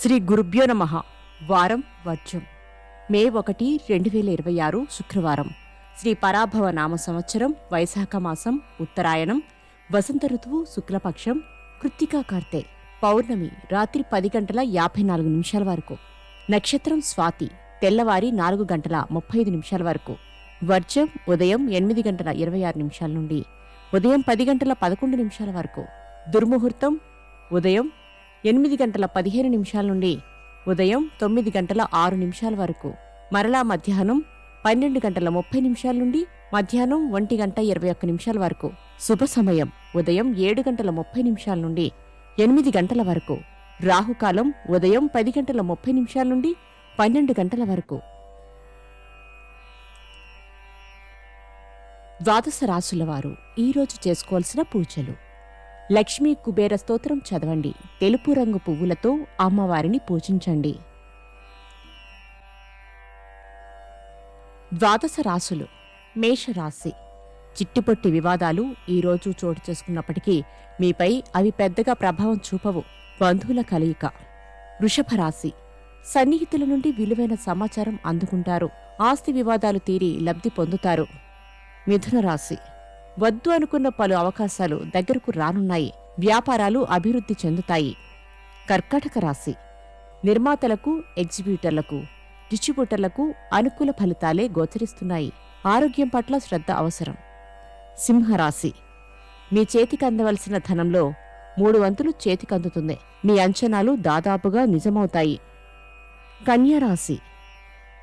శ్రీ గురుభ్యో నమః. వారం వర్జం మే 1, 2026 శుక్రవారం. శ్రీ పరాభవ నామ సంవత్సరం వైశాఖ మాసం ఉత్తరాయణం వసంత ఋతువు శుక్లపక్షం కృత్తికా కార్తె పౌర్ణమి రాత్రి 10:54 వరకు. నక్షత్రం స్వాతి తెల్లవారి 4:35 వరకు. వర్జం ఉదయం 8:26 నుండి ఉదయం 10:11 వరకు. దుర్ముహూర్తం ఉదయం 8:15 నుండి ఉదయం 9:06 వరకు. మరలా మధ్యాహ్నం 12:30 నుండి మధ్యాహ్నం 1:21 వరకు. శుభ సమయం ఉదయం 7:30 నుండి 8 గంటల వరకు. రాహుకాలం ఉదయం 10:30 నుండి 12 గంటల వరకు. ద్వాదశ రాశుల వారు ఈరోజు చేసుకోవాల్సిన పూజలు: లక్ష్మీ కుబేర స్తోత్రం చదవండి. తెలుపు రంగు పువ్వులతో అమ్మవారిని పూజించండి. ద్వాదశ రాశులు. మేషరాశి. చిట్టిపొట్టి వివాదాలు ఈరోజు చోటు చేసుకున్నప్పటికీ మీపై అవి పెద్దగా ప్రభావం చూపవు. బంధువుల కలయిక. వృషభ రాశి. సన్నిహితుల నుండి విలువైన సమాచారం అందుకుంటారు. ఆస్తి వివాదాలు తీరి లబ్ధి పొందుతారు. మిథున రాశి. వద్దు అనుకున్న పలు అవకాశాలు దగ్గరకు రానున్నాయి. వ్యాపారాలు అభివృద్ధి చెందుతాయి. కర్కాటక రాశి. నిర్మాతలకు, ఎగ్జిబ్యూటర్లకు, డిస్ట్రిబ్యూటర్లకు అనుకూల ఫలితాలే గోచరిస్తున్నాయి. ఆరోగ్యం పట్ల శ్రద్ధ అవసరం. సింహరాశి. మీ చేతికి అందవలసిన ధనంలో 3 వంతులు చేతికందుతుంది. మీ అంచనాలు దాదాపుగా నిజమవుతాయి. కన్యారాశి.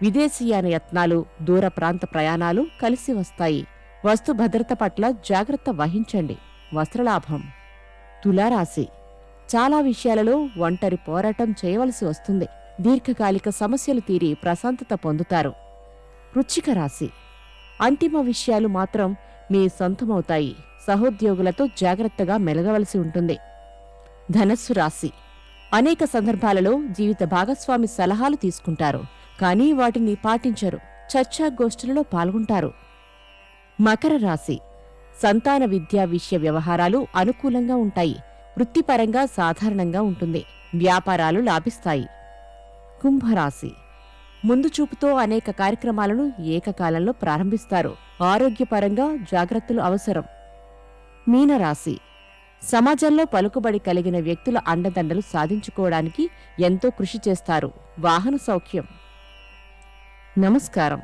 విదేశీయాన యత్నాలు, దూర ప్రాంత ప్రయాణాలు కలిసి వస్తాయి. వస్తు భద్రత పట్ల జాగ్రత్త వహించండి. వస్త్రలాభం. తులారాశి. చాలా విషయాలలో ఒంటరి పోరాటం చేయవలసి వస్తుంది. దీర్ఘకాలిక సమస్యలు తీరి ప్రశాంతత పొందుతారు. వృశ్చిక రాశి. అంతిమ విషయాలు మాత్రం మీ సొంతమవుతాయి. సహోద్యోగులతో జాగ్రత్తగా మెలగవలసి ఉంటుంది. ధనస్సు రాశి. అనేక సందర్భాలలో జీవిత భాగస్వామి సలహాలు తీసుకుంటారు, కానీ వాటిని పాటించరు. చర్చాగోష్ఠులలో పాల్గొంటారు. మకర రాశి. సంతాన విద్యా విషయ వ్యవహారాలు అనుకూలంగా ఉంటాయి. వృత్తిపరంగా సాధారణంగా ఉంటుంది. వ్యాపారాలు లాభిస్తాయి. కుంభరాశి. ముందు చూపుతో అనేక కార్యక్రమాలను ఏకకాలంలో ప్రారంభిస్తారు. ఆరోగ్యపరంగా జాగ్రత్తలు అవసరం. మీనరాశి. సమాజంలో పలుకుబడి కలిగిన వ్యక్తుల అండదండలు సాధించుకోవడానికి ఎంతో కృషి చేస్తారు. వాహన సౌఖ్యం. నమస్కారం.